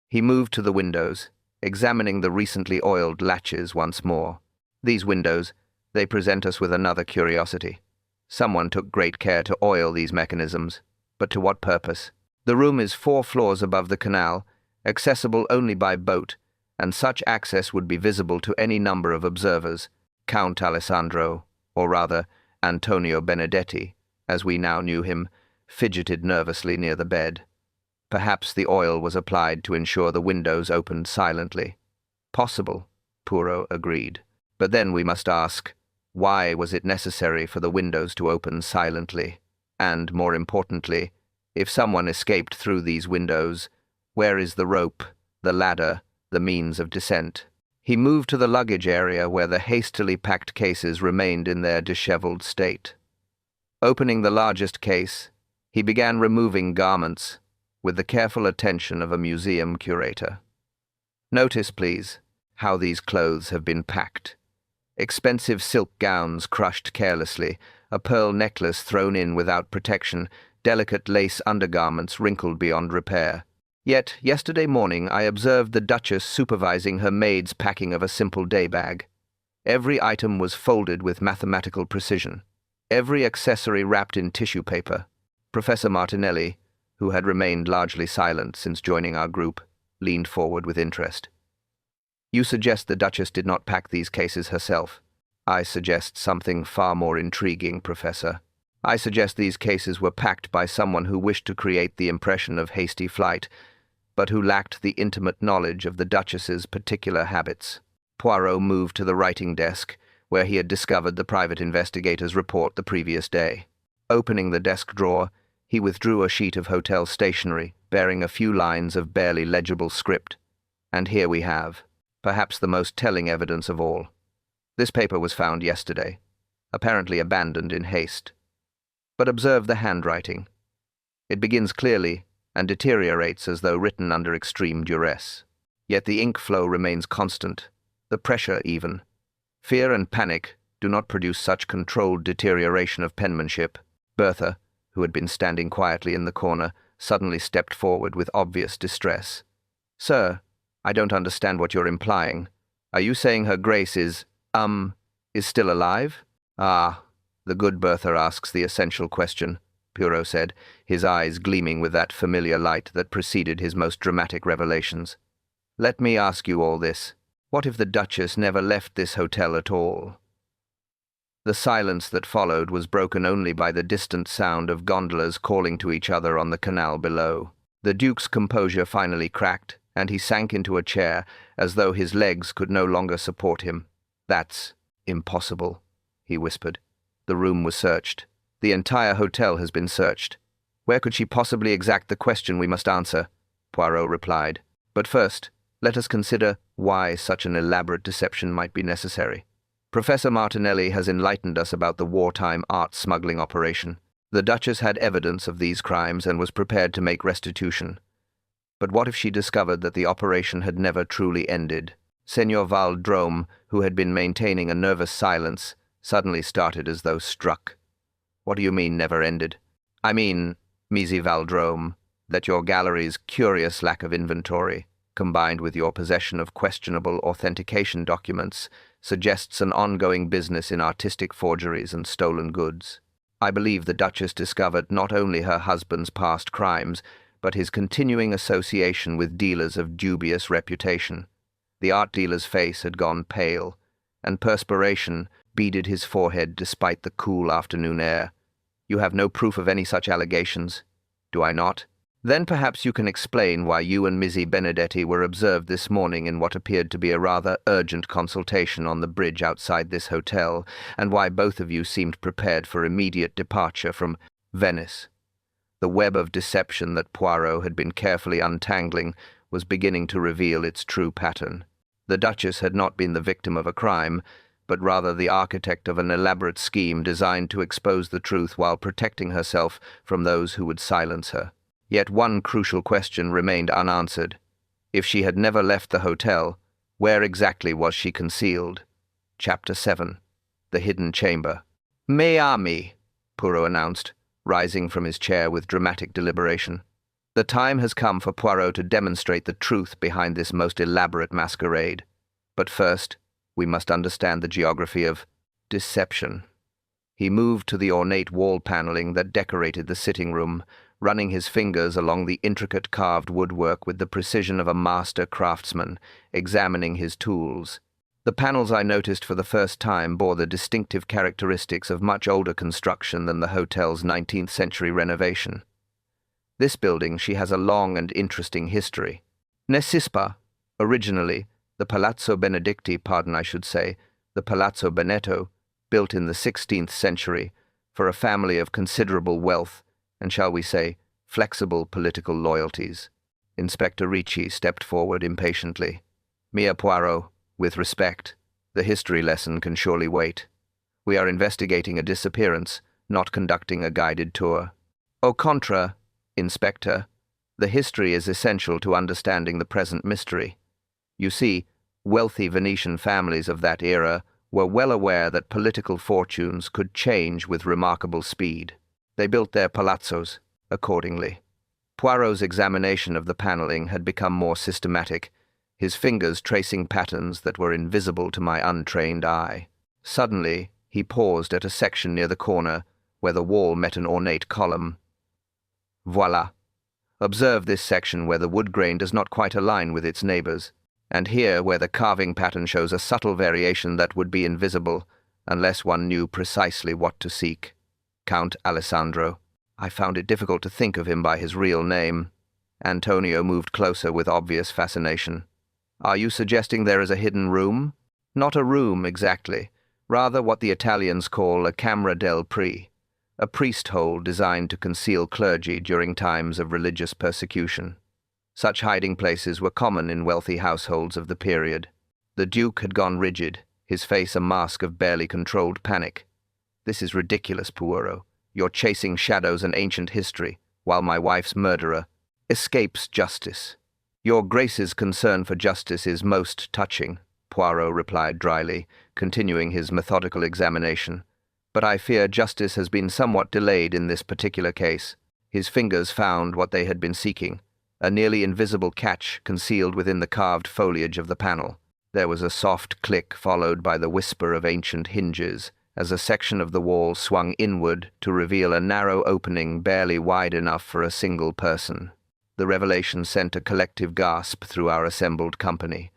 He moved to the windows, examining the recently oiled latches once more. "These windows, they present us with another curiosity. Someone took great care to oil these mechanisms, but to what purpose? The room is 4 floors above the canal, accessible only by boat, and such access would be visible to any number of observers. Count Alessandro, or rather Antonio Benedetti, as we now knew him, fidgeted nervously near the bed. Perhaps the oil was applied to ensure the windows opened silently. "Possible," Poirot agreed. "But then we must ask, why was it necessary for the windows to open silently? And, more importantly, if someone escaped through these windows, where is the rope, the ladder, the means of descent?" He moved to the luggage area where the hastily packed cases remained in their disheveled state. Opening the largest case, he began removing garments, with the careful attention of a museum curator. "Notice, please, how these clothes have been packed. Expensive silk gowns crushed carelessly, a pearl necklace thrown in without protection, delicate lace undergarments wrinkled beyond repair. Yet, yesterday morning I observed the Duchess supervising her maid's packing of a simple day bag. Every item was folded with mathematical precision, every accessory wrapped in tissue paper." Professor Martinelli, who had remained largely silent since joining our group, leaned forward with interest. "You suggest the Duchess did not pack these cases herself?" "I suggest something far more intriguing, Professor. I suggest these cases were packed by someone who wished to create the impression of hasty flight, but who lacked the intimate knowledge of the Duchess's particular habits." Poirot moved to the writing desk, where he had discovered the private investigator's report the previous day. Opening the desk drawer, he withdrew a sheet of hotel stationery, bearing a few lines of barely legible script. And here we have, perhaps the most telling evidence of all. This paper was found yesterday, apparently abandoned in haste. But observe the handwriting. It begins clearly and deteriorates as though written under extreme duress. Yet the ink flow remains constant, the pressure even. Fear and panic do not produce such controlled deterioration of penmanship. Bertha, who had been standing quietly in the corner, suddenly stepped forward with obvious distress. "Sir, I don't understand what you're implying. Are you saying Her Grace is still alive?" "Ah, the good Bertha asks the essential question," Poirot said, his eyes gleaming with that familiar light that preceded his most dramatic revelations. "Let me ask you all this. What if the Duchess never left this hotel at all?" The silence that followed was broken only by the distant sound of gondolas calling to each other on the canal below. The Duke's composure finally cracked, and he sank into a chair as though his legs could no longer support him. "That's impossible," he whispered. "The room was searched. The entire hotel has been searched. Where could she possibly exact the question we must answer? Poirot replied. But first, let us consider why such an elaborate deception might be necessary. Professor Martinelli has enlightened us about the wartime art smuggling operation. The Duchess had evidence of these crimes and was prepared to make restitution. But what if she discovered that the operation had never truly ended? Senor Valdrome, who had been maintaining a nervous silence, suddenly started as though struck. What do you mean, never ended? I mean, Misi Valdrome, that your gallery's curious lack of inventory, combined with your possession of questionable authentication documents, suggests an ongoing business in artistic forgeries and stolen goods. I believe the Duchess discovered not only her husband's past crimes, but his continuing association with dealers of dubious reputation. The art dealer's face had gone pale, and perspiration beaded his forehead despite the cool afternoon air. You have no proof of any such allegations, do I not? Then perhaps you can explain why you and Mizzi Benedetti were observed this morning in what appeared to be a rather urgent consultation on the bridge outside this hotel, and why both of you seemed prepared for immediate departure from Venice. The web of deception that Poirot had been carefully untangling was beginning to reveal its true pattern. The Duchess had not been the victim of a crime, but rather the architect of an elaborate scheme designed to expose the truth while protecting herself from those who would silence her. Yet one crucial question remained unanswered. If she had never left the hotel, where exactly was she concealed? Chapter 7. The Hidden Chamber. "Me ami," Poirot announced, rising from his chair with dramatic deliberation. The time has come for Poirot to demonstrate the truth behind this most elaborate masquerade. But first, we must understand the geography of deception. He moved to the ornate wall paneling that decorated the sitting room, running his fingers along the intricate carved woodwork with the precision of a master craftsman, examining his tools. The panels I noticed for the first time bore the distinctive characteristics of much older construction than the hotel's 19th century renovation. This building she has a long and interesting history. N'est-ce pas? Originally, the Palazzo Benedicti, the Palazzo Benetto, built in the 16th century, for a family of considerable wealth and, shall we say, flexible political loyalties. Inspector Ricci stepped forward impatiently. "Mia Poirot, with respect, the history lesson can surely wait. We are investigating a disappearance, not conducting a guided tour. Au contraire, Inspector, the history is essential to understanding the present mystery. You see, wealthy Venetian families of that era were well aware that political fortunes could change with remarkable speed. They built their palazzos accordingly." Poirot's examination of the paneling had become more systematic, his fingers tracing patterns that were invisible to my untrained eye. Suddenly, he paused at a section near the corner, where the wall met an ornate column. "Voilà. Observe this section where the wood grain does not quite align with its neighbors, and here where the carving pattern shows a subtle variation that would be invisible, unless one knew precisely what to seek. Count Alessandro." I found it difficult to think of him by his real name. Antonio moved closer with obvious fascination. "Are you suggesting there is a hidden room?" "Not a room, exactly. Rather what the Italians call a camera del pri, a priest hole designed to conceal clergy during times of religious persecution. Such hiding places were common in wealthy households of the period." The Duke had gone rigid, his face a mask of barely controlled panic. "This is ridiculous, Poirot. You're chasing shadows and ancient history, while my wife's murderer escapes justice." "Your Grace's concern for justice is most touching," Poirot replied dryly, continuing his methodical examination. "But I fear justice has been somewhat delayed in this particular case." His fingers found what they had been seeking, a nearly invisible catch concealed within the carved foliage of the panel. There was a soft click followed by the whisper of ancient hinges, as a section of the wall swung inward to reveal a narrow opening barely wide enough for a single person. The revelation sent a collective gasp through our assembled company.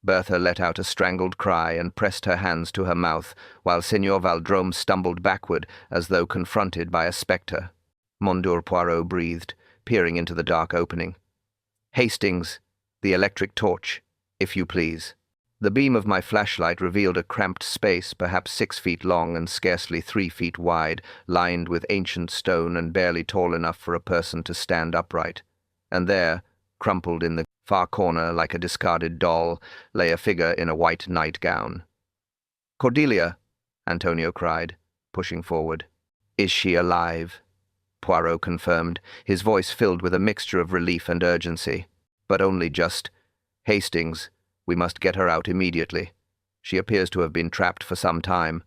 Bertha let out a strangled cry and pressed her hands to her mouth, while Signor Valdrome stumbled backward as though confronted by a spectre. Monsieur Poirot breathed, peering into the dark opening. "Hastings, the electric torch, if you please." The beam of my flashlight revealed a cramped space, perhaps 6 feet long and scarcely 3 feet wide, lined with ancient stone and barely tall enough for a person to stand upright. And there, crumpled in the far corner like a discarded doll, lay a figure in a white nightgown. "Cordelia!" Antonio cried, pushing forward. "Is she alive?" Poirot confirmed, his voice filled with a mixture of relief and urgency. "But only just. Hastings, we must get her out immediately. She appears to have been trapped for some time.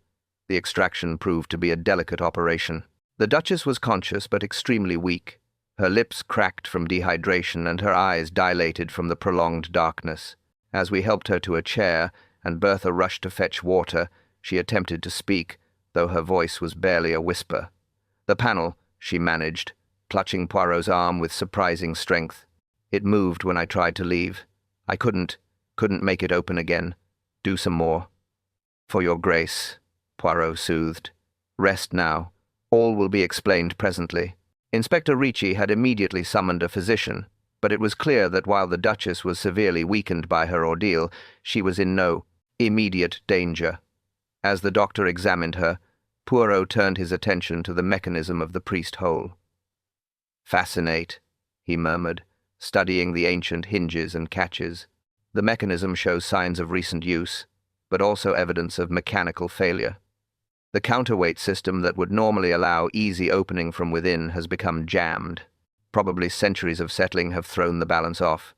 The extraction proved to be a delicate operation." The Duchess was conscious but extremely weak. Her lips cracked from dehydration and her eyes dilated from the prolonged darkness. As we helped her to a chair and Bertha rushed to fetch water, she attempted to speak, though her voice was barely a whisper. "The panel," she managed, clutching Poirot's arm with surprising strength. "It moved when I tried to leave. I couldn't make it open again. Do some more." "For your grace," Poirot soothed. "Rest now. All will be explained presently." Inspector Ricci had immediately summoned a physician, but it was clear that while the Duchess was severely weakened by her ordeal, she was in no immediate danger. As the doctor examined her, Poirot turned his attention to the mechanism of the priest hole. "Fascinate," he murmured, studying the ancient hinges and catches. "The mechanism shows signs of recent use, but also evidence of mechanical failure. The counterweight system that would normally allow easy opening from within has become jammed. Probably centuries of settling have thrown the balance off."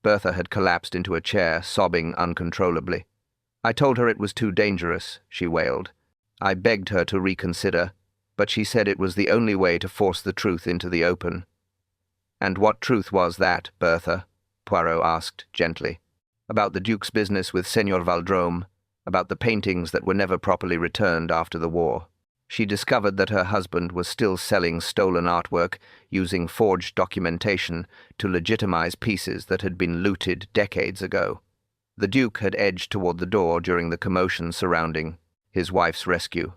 Bertha had collapsed into a chair, sobbing uncontrollably. "I told her it was too dangerous," she wailed. "I begged her to reconsider, but she said it was the only way to force the truth into the open." "And what truth was that, Bertha?" Poirot asked gently. "About the Duke's business with Senor Valdrome, about the paintings that were never properly returned after the war. She discovered that her husband was still selling stolen artwork, using forged documentation to legitimize pieces that had been looted decades ago. The Duke had edged toward the door during the commotion surrounding his wife's rescue,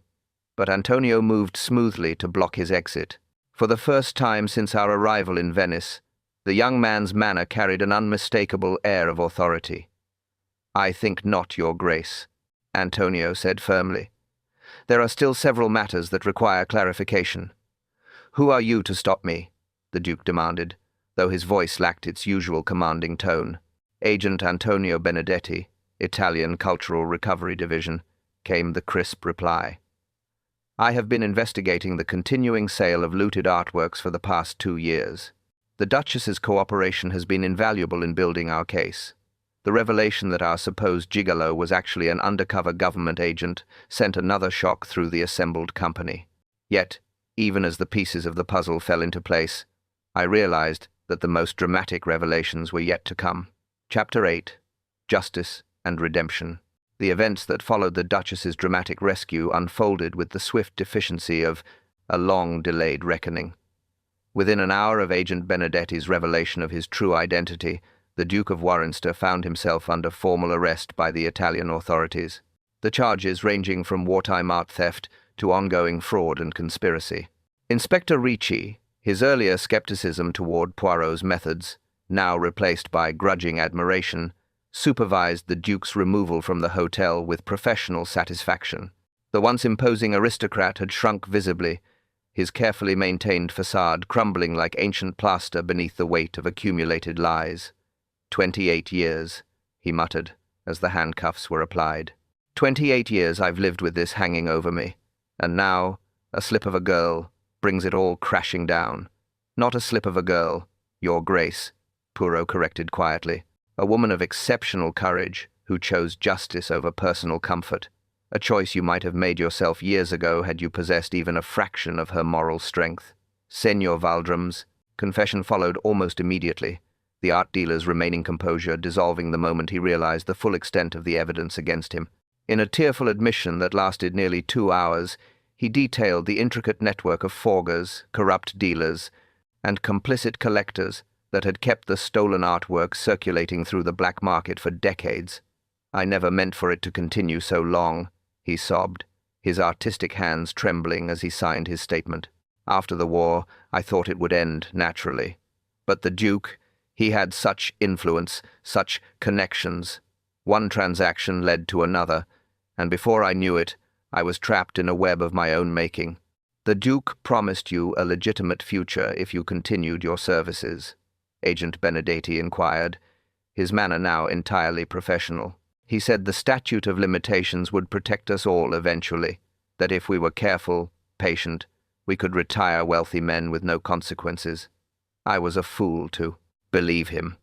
but Antonio moved smoothly to block his exit. For the first time since our arrival in Venice, the young man's manner carried an unmistakable air of authority. "I think not, Your Grace," Antonio said firmly. "There are still several matters that require clarification." "Who are you to stop me?" the Duke demanded, though his voice lacked its usual commanding tone. "Agent Antonio Benedetti, Italian Cultural Recovery Division," came the crisp reply. "I have been investigating the continuing sale of looted artworks for the past 2 years. The Duchess's cooperation has been invaluable in building our case. The revelation that our supposed gigolo was actually an undercover government agent sent another shock through the assembled company. Yet, even as the pieces of the puzzle fell into place, I realized that the most dramatic revelations were yet to come. Chapter 8. Justice and Redemption. The events that followed the Duchess's dramatic rescue unfolded with the swift efficiency of a long-delayed reckoning. Within an hour of Agent Benedetti's revelation of his true identity, the Duke of Warrinster found himself under formal arrest by the Italian authorities, the charges ranging from wartime art theft to ongoing fraud and conspiracy. Inspector Ricci, his earlier skepticism toward Poirot's methods, now replaced by grudging admiration, supervised the Duke's removal from the hotel with professional satisfaction. The once imposing aristocrat had shrunk visibly, his carefully maintained facade crumbling like ancient plaster beneath the weight of accumulated lies. 28 years, he muttered, as the handcuffs were applied. 28 years I've lived with this hanging over me, and now a slip of a girl brings it all crashing down. Not a slip of a girl, Your Grace, Poirot corrected quietly. A woman of exceptional courage who chose justice over personal comfort, a choice you might have made yourself years ago had you possessed even a fraction of her moral strength. Senor Valdrome's confession followed almost immediately, the art dealer's remaining composure dissolving the moment he realized the full extent of the evidence against him. In a tearful admission that lasted nearly 2 hours, he detailed the intricate network of forgers, corrupt dealers, and complicit collectors that had kept the stolen artwork circulating through the black market for decades. "I never meant for it to continue so long," he sobbed, his artistic hands trembling as he signed his statement. "After the war, I thought it would end naturally. But the Duke, he had such influence, such connections. One transaction led to another, and before I knew it, I was trapped in a web of my own making. The Duke promised you a legitimate future if you continued your services, Agent Benedetti inquired, his manner now entirely professional. He said the statute of limitations would protect us all eventually, that if we were careful, patient, we could retire wealthy men with no consequences. I was a fool to believe him.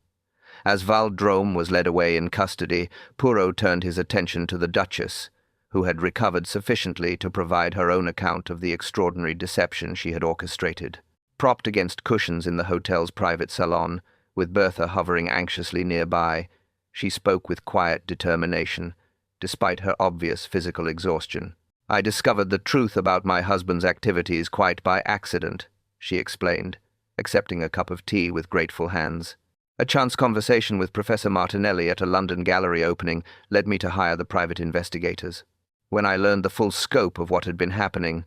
As Valdrome was led away in custody, Poirot turned his attention to the Duchess, who had recovered sufficiently to provide her own account of the extraordinary deception she had orchestrated. Propped against cushions in the hotel's private salon, with Bertha hovering anxiously nearby, she spoke with quiet determination, despite her obvious physical exhaustion. "I discovered the truth about my husband's activities quite by accident," she explained, accepting a cup of tea with grateful hands. "A chance conversation with Professor Martinelli at a London gallery opening led me to hire the private investigators. When I learned the full scope of what had been happening,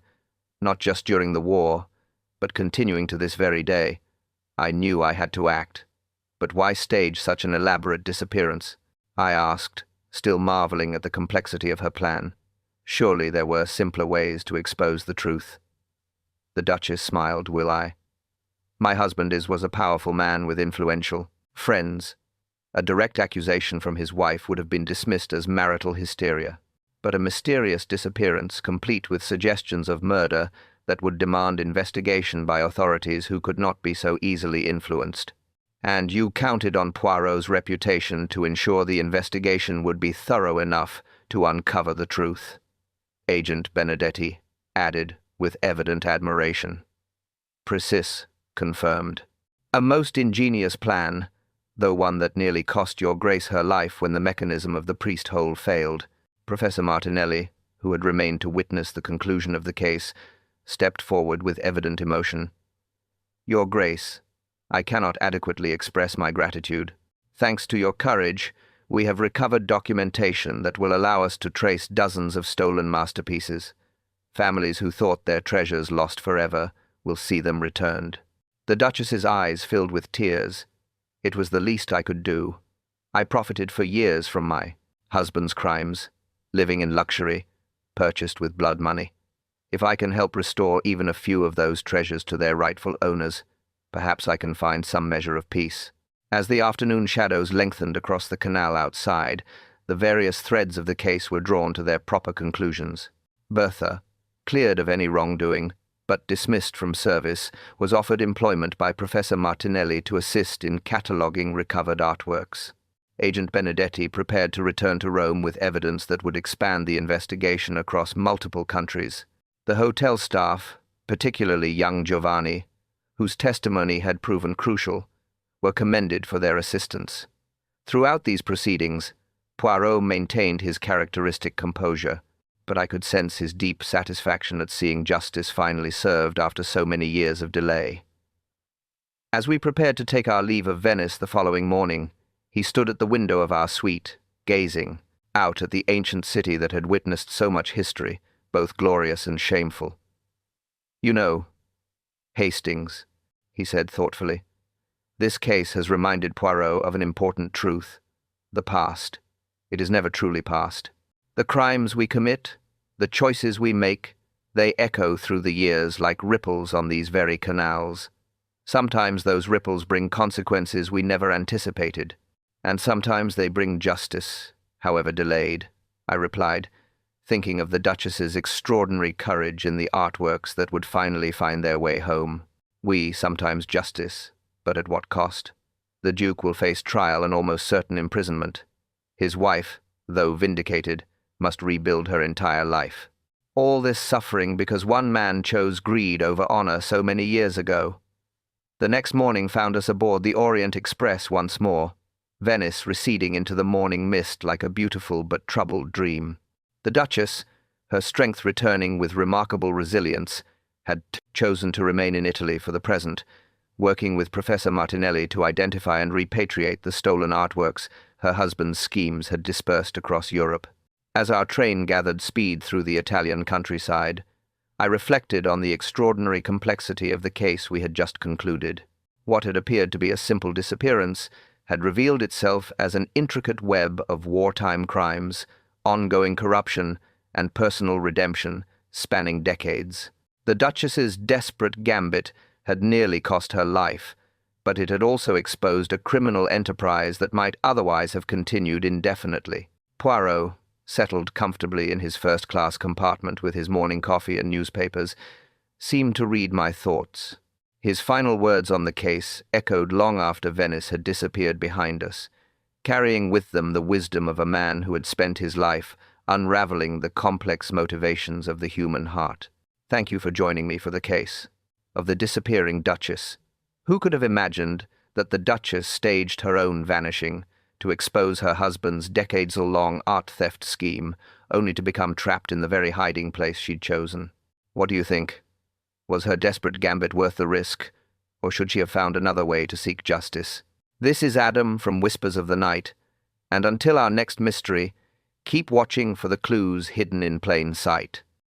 not just during the war, but continuing to this very day, I knew I had to act. But why stage such an elaborate disappearance?" I asked, still marveling at the complexity of her plan. Surely there were simpler ways to expose the truth. The Duchess smiled, "My husband was a powerful man with influential friends. A direct accusation from his wife would have been dismissed as marital hysteria. But a mysterious disappearance, complete with suggestions of murder, that would demand investigation by authorities who could not be so easily influenced. And you counted on Poirot's reputation to ensure the investigation would be thorough enough to uncover the truth," Agent Benedetti added with evident admiration. "Precis," confirmed. "A most ingenious plan, though one that nearly cost your Grace her life when the mechanism of the priest hole failed." Professor Martinelli, who had remained to witness the conclusion of the case, stepped forward with evident emotion. "Your Grace, I cannot adequately express my gratitude. Thanks to your courage, we have recovered documentation that will allow us to trace dozens of stolen masterpieces. Families who thought their treasures lost forever will see them returned." The Duchess's eyes filled with tears. It was the least I could do. I profited for years from my husband's crimes, living in luxury, purchased with blood money. If I can help restore even a few of those treasures to their rightful owners, perhaps I can find some measure of peace. As the afternoon shadows lengthened across the canal outside, the various threads of the case were drawn to their proper conclusions. Bertha, cleared of any wrongdoing, but dismissed from service, was offered employment by Professor Martinelli to assist in cataloguing recovered artworks. Agent Benedetti prepared to return to Rome with evidence that would expand the investigation across multiple countries. The hotel staff, particularly young Giovanni, whose testimony had proven crucial, were commended for their assistance. Throughout these proceedings, Poirot maintained his characteristic composure, but I could sense his deep satisfaction at seeing justice finally served after so many years of delay. As we prepared to take our leave of Venice the following morning, he stood at the window of our suite, gazing out at the ancient city that had witnessed so much history, both glorious and shameful. "You know, Hastings," he said thoughtfully, "this case has reminded Poirot of an important truth. The past. It is never truly past. The crimes we commit, the choices we make, they echo through the years like ripples on these very canals. Sometimes those ripples bring consequences we never anticipated, and sometimes they bring justice, however delayed," I replied, thinking of the Duchess's extraordinary courage in the artworks that would finally find their way home. We, sometimes justice, but at what cost? The Duke will face trial and almost certain imprisonment. His wife, though vindicated, must rebuild her entire life. All this suffering because one man chose greed over honor so many years ago. The next morning found us aboard the Orient Express once more, Venice receding into the morning mist like a beautiful but troubled dream. The Duchess, her strength returning with remarkable resilience, had chosen to remain in Italy for the present, working with Professor Martinelli to identify and repatriate the stolen artworks her husband's schemes had dispersed across Europe. As our train gathered speed through the Italian countryside, I reflected on the extraordinary complexity of the case we had just concluded. What had appeared to be a simple disappearance had revealed itself as an intricate web of wartime crimes, ongoing corruption, and personal redemption spanning decades. The Duchess's desperate gambit had nearly cost her life, but it had also exposed a criminal enterprise that might otherwise have continued indefinitely. Poirot, settled comfortably in his first-class compartment with his morning coffee and newspapers, seemed to read my thoughts. His final words on the case echoed long after Venice had disappeared behind us, carrying with them the wisdom of a man who had spent his life unraveling the complex motivations of the human heart. Thank you for joining me for the case of the disappearing Duchess. Who could have imagined that the Duchess staged her own vanishing to expose her husband's decades-long art theft scheme, only to become trapped in the very hiding place she'd chosen? What do you think? Was her desperate gambit worth the risk, or should she have found another way to seek justice? This is Adam from Whispers of the Night, and until our next mystery, keep watching for the clues hidden in plain sight.